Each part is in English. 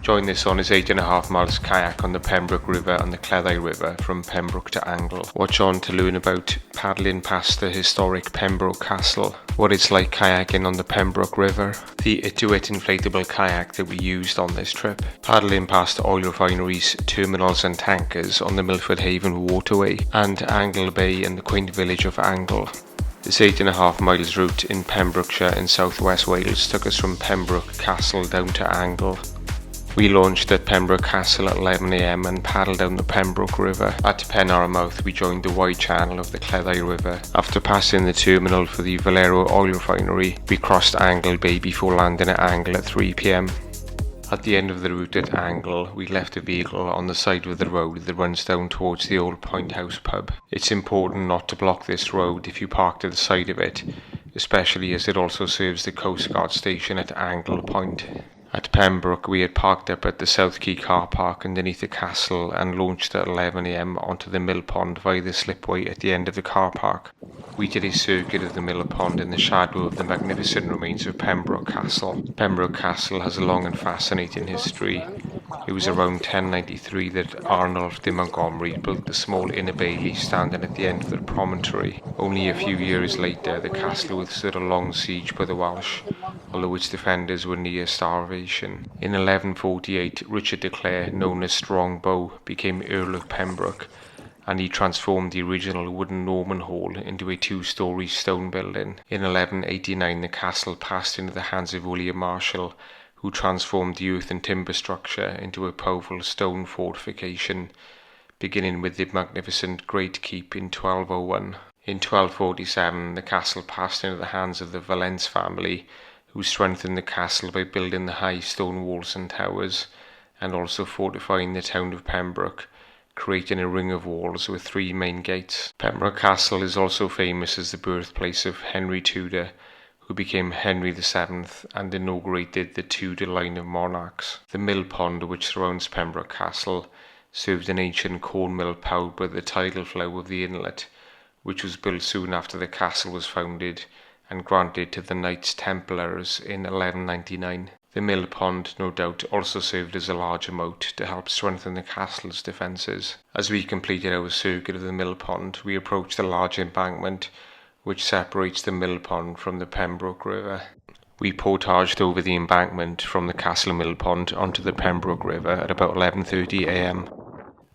Join this on his 8.5 miles kayak on the Pembroke River and the Cleddau River from Pembroke to Angle. Watch on to learn about paddling past the historic Pembroke Castle, what it's like kayaking on the Pembroke River, the Itiwit inflatable kayak that we used on this trip, paddling past oil refineries, terminals and tankers on the Milford Haven waterway, and Angle Bay and the quaint village of Angle. This 8.5 miles route in Pembrokeshire in southwest Wales took us from Pembroke Castle down to Angle. We launched at Pembroke Castle at 11 am and paddled down the Pembroke River. At Penarmouth we joined the wide channel of the Cleddau River. After passing the terminal for the Valero oil refinery, we crossed Angle Bay before landing at Angle at 3 pm. At the end of the route at Angle, we left a vehicle on the side of the road that runs down towards the old Point House pub. It's important not to block this road if you park to the side of it, especially as it also serves the Coast Guard station at Angle Point. At Pembroke, we had parked up at the South Quay car park underneath the castle and launched at 11 am onto the mill pond via the slipway at the end of the car park. We did a circuit of the mill pond in the shadow of the magnificent remains of Pembroke Castle. Pembroke Castle has a long and fascinating history. It was around 1093 that Arnulf de Montgomery built the small inner bailey standing at the end of the promontory. Only a few years later, the castle withstood a long siege by the Welsh, although its defenders were near starvation. In 1148, Richard de Clare, known as Strongbow, became Earl of Pembroke, and he transformed the original wooden Norman Hall into a two-storey stone building. In 1189, the castle passed into the hands of William Marshall, who transformed the earth and timber structure into a powerful stone fortification, beginning with the magnificent Great Keep in 1201. In 1247, the castle passed into the hands of the Valence family, who strengthened the castle by building the high stone walls and towers, and also fortifying the town of Pembroke, creating a ring of walls with 3 main gates. Pembroke Castle is also famous as the birthplace of Henry Tudor, who became Henry VII and inaugurated the Tudor line of monarchs. The mill pond which surrounds Pembroke Castle served an ancient corn mill powered by the tidal flow of the inlet, which was built soon after the castle was founded and granted to the Knights Templars in 1199. The mill pond, no doubt, also served as a larger moat to help strengthen the castle's defences. As we completed our circuit of the mill pond, we approached the large embankment which separates the mill pond from the Pembroke River. We portaged over the embankment from the castle mill pond onto the Pembroke River at about 11:30 am.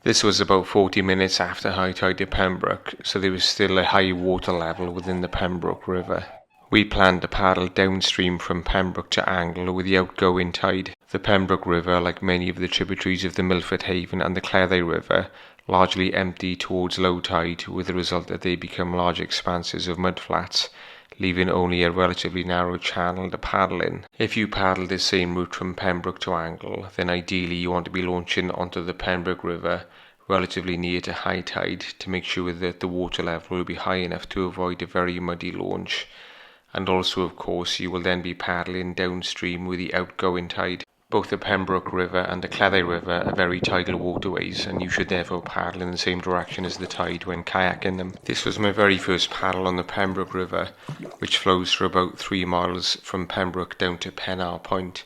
This was about 40 minutes after high tide at Pembroke, so there was still a high water level within the Pembroke River. We planned to paddle downstream from Pembroke to Angle with the outgoing tide. The Pembroke River, like many of the tributaries of the Milford Haven and the Cleddau River, largely empty towards low tide, with the result that they become large expanses of mudflats, leaving only a relatively narrow channel to paddle in. If you paddle this same route from Pembroke to Angle, then ideally you want to be launching onto the Pembroke River relatively near to high tide to make sure that the water level will be high enough to avoid a very muddy launch. And also, of course, you will then be paddling downstream with the outgoing tide. Both the Pembroke River and the Cleddau River are very tidal waterways, and you should therefore paddle in the same direction as the tide when kayaking them. This was my very first paddle on the Pembroke River, which flows for about 3 miles from Pembroke down to Penarmouth Point,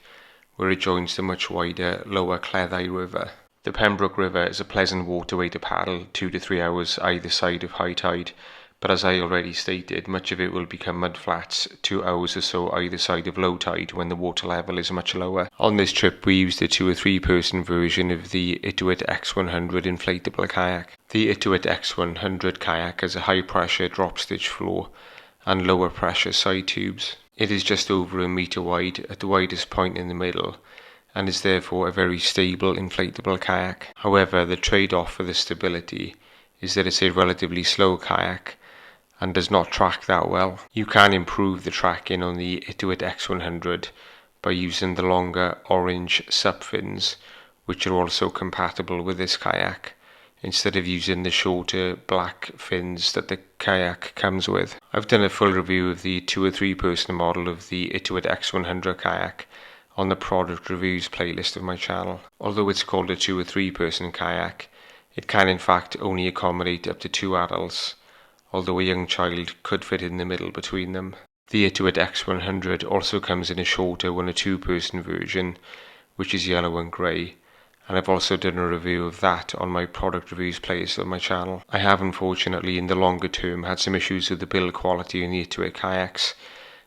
where it joins the much wider lower Cleddau River. The Pembroke River is a pleasant waterway to paddle 2 to 3 hours either side of high tide, but as I already stated, much of it will become mudflats 2 hours or so either side of low tide when the water level is much lower. On this trip we used a 2 or 3 person version of the Itiwit X100 inflatable kayak. The Itiwit X100 kayak has a high pressure drop stitch floor and lower pressure side tubes. It is just over a metre wide at the widest point in the middle, and is therefore a very stable inflatable kayak. However, the trade-off for the stability is that it's a relatively slow kayak and does not track that well. You can improve the tracking on the Itiwit X100 by using the longer orange sup fins, which are also compatible with this kayak, instead of using the shorter black fins that the kayak comes with. I've done a full review of the 2 or 3 person model of the Itiwit X100 kayak on the product reviews playlist of my channel. Although it's called a 2 or 3 person kayak, it can in fact only accommodate up to 2 adults, although a young child could fit in the middle between them. The Itiwit X100 also comes in a shorter 1 or 2 person version, which is yellow and grey, and I've also done a review of that on my product reviews playlist on my channel. I have unfortunately in the longer term had some issues with the build quality in the Itiwit kayaks,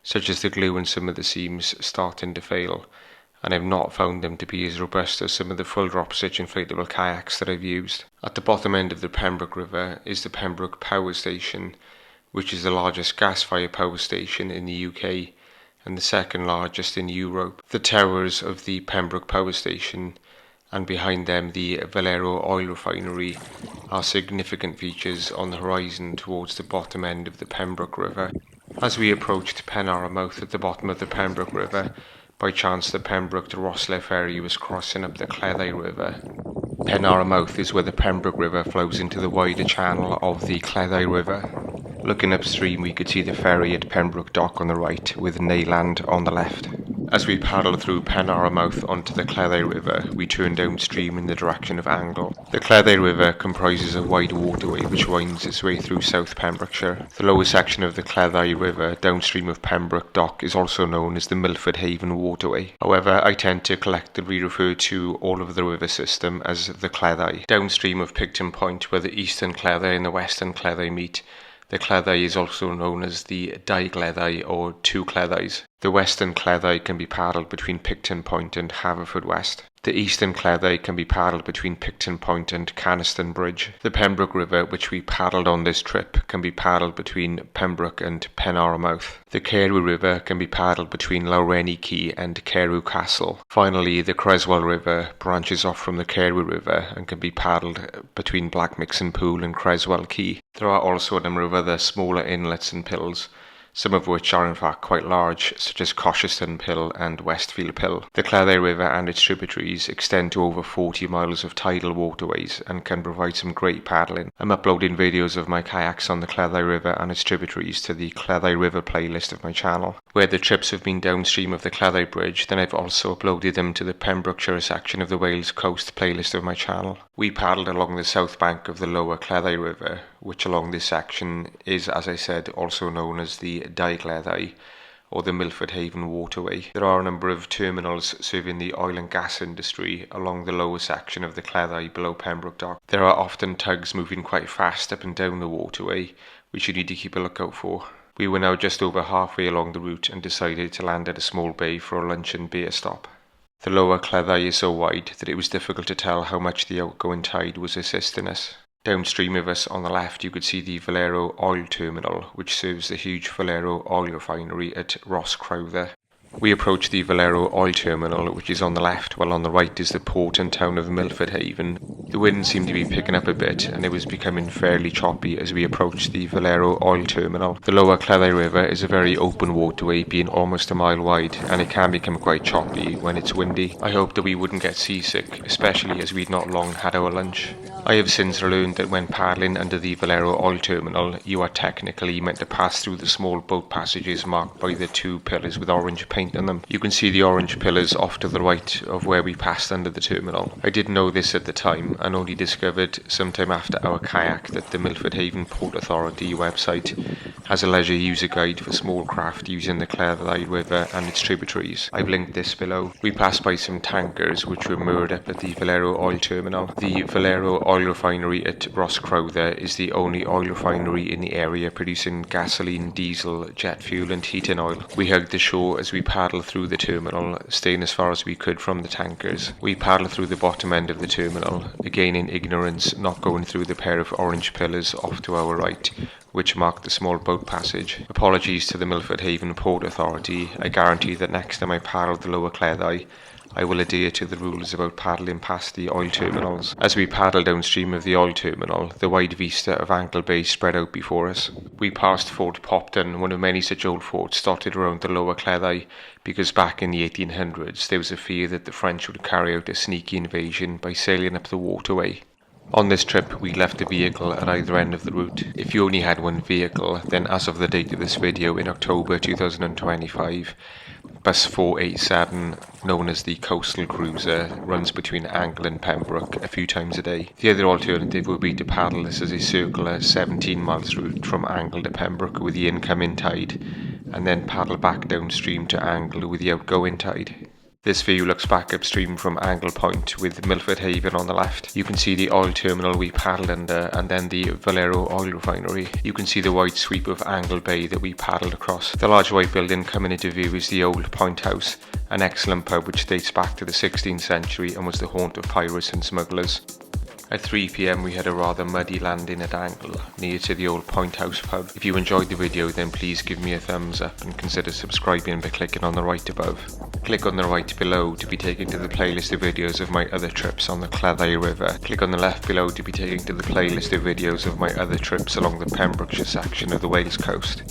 such as the glue in some of the seams starting to fail, and I've not found them to be as robust as some of the full drop stitch inflatable kayaks that I've used. At the bottom end of the Pembroke River is the Pembroke Power Station, which is the largest gas-fired power station in the UK and the second largest in Europe. The towers of the Pembroke Power Station and behind them the Valero oil refinery are significant features on the horizon towards the bottom end of the Pembroke River. As we approached Pembrokeshire at the bottom of the Pembroke River, by chance the Pembroke to Rosslare ferry was crossing up the Cleddau River. Pembrokeshire is where the Pembroke River flows into the wider channel of the Cleddau River. Looking upstream we could see the ferry at Pembroke Dock on the right with Neyland on the left. As we paddled through Pembrokeshire onto the Cleddau River, we turned downstream in the direction of Angle. The Cleddau River comprises a wide waterway which winds its way through South Pembrokeshire. The lower section of the Cleddau River downstream of Pembroke Dock is also known as the Milford Haven Waterway. However, I tend to collectively refer to all of the river system as the Cleddau. Downstream of Pigton Point, where the eastern Cleddau and the western Cleddau meet, the Cleddau is also known as the Dau Cleddau or Two Cleddaus. The western Cleddau can be paddled between Pigton Point and Haverfordwest. The eastern Cleddau can be paddled between Pigton Point and Caniston Bridge. The Pembroke River, which we paddled on this trip, can be paddled between Pembroke and Pembrokeshire. The Kayak River can be paddled between Lawrenny Quay and Pembroke Castle. Finally, the Creswell River branches off from the Kayak River and can be paddled between Blackmixon Pool and Creswell Quay. There are also a number of other smaller inlets and pills, some of which are in fact quite large, such as Cosheston Pill and Westfield Pill. The Cleddau River and its tributaries extend to over 40 miles of tidal waterways and can provide some great paddling. I'm uploading videos of my kayaks on the Cleddau River and its tributaries to the Cleddau River playlist of my channel. Where the trips have been downstream of the Cleddau Bridge, then I've also uploaded them to the Pembrokeshire section of the Wales Coast playlist of my channel. We paddled along the south bank of the lower Cleddau River, which along this section is, as I said, also known as the Dau Cleddau or the Milford Haven Waterway. There are a number of terminals serving the oil and gas industry along the lower section of the Cleddau below Pembroke Dock. There are often tugs moving quite fast up and down the waterway, which you need to keep a lookout for. We were now just over halfway along the route and decided to land at a small bay for a lunch and beer stop. The lower Cleddau is so wide that it was difficult to tell how much the outgoing tide was assisting us. Downstream of us on the left you could see the Valero oil terminal, which serves the huge Valero oil refinery at Rosscrowther. We approached the Valero oil terminal, which is on the left, while on the right is the port and town of Milford Haven. The wind seemed to be picking up a bit and it was becoming fairly choppy as we approached the Valero oil terminal. The lower Cleddau River is a very open waterway, being almost a mile wide, and it can become quite choppy when it's windy. I hoped that we wouldn't get seasick, especially as we'd not long had our lunch. I have since learned that when paddling under the Valero oil terminal, you are technically meant to pass through the small boat passages marked by the two pillars with orange paint on them. You can see the orange pillars off to the right of where we passed under the terminal. I didn't know this at the time and only discovered sometime after our kayak that the Milford Haven Port Authority website has a leisure user guide for small craft using the Cleddau River and its tributaries. I've linked this below. We passed by some tankers which were moored up at the Valero oil terminal. The Valero oil refinery at Rosscrowther is the only oil refinery in the area producing gasoline, diesel, jet fuel and heating oil. We hugged the shore as we paddled through the terminal, staying as far as we could from the tankers. We paddled through the bottom end of the terminal, again in ignorance, not going through the pair of orange pillars off to our right, which marked the small boat passage. Apologies to the Milford Haven Port Authority. I guarantee that next time I paddle the lower Cleddau, I will adhere to the rules about paddling past the oil terminals. As we paddled downstream of the oil terminal, the wide vista of Angle Bay spread out before us. We passed Fort Popton, one of many such old forts dotted around the lower Cleddau, because back in the 1800s there was a fear that the French would carry out a sneaky invasion by sailing up the waterway. On this trip we left a vehicle at either end of the route. If you only had one vehicle, then as of the date of this video in October 2025, Bus 487, known as the Coastal Cruiser, runs between Angle and Pembroke a few times a day. The other alternative would be to paddle this as a circular 17 miles route from Angle to Pembroke with the incoming tide, and then paddle back downstream to Angle with the outgoing tide. This view looks back upstream from Angle Point with Milford Haven on the left. You can see the oil terminal we paddled under and then the Valero oil refinery. You can see the wide sweep of Angle Bay that we paddled across. The large white building coming into view is the old Point House, an excellent pub which dates back to the 16th century and was the haunt of pirates and smugglers. At 3 PM we had a rather muddy landing at Angle, near to the old Point House pub. If you enjoyed the video then please give me a thumbs up and consider subscribing by clicking on the right above. Click on the right below to be taken to the playlist of videos of my other trips on the Cleddau River. Click on the left below to be taken to the playlist of videos of my other trips along the Pembrokeshire section of the Wales coast.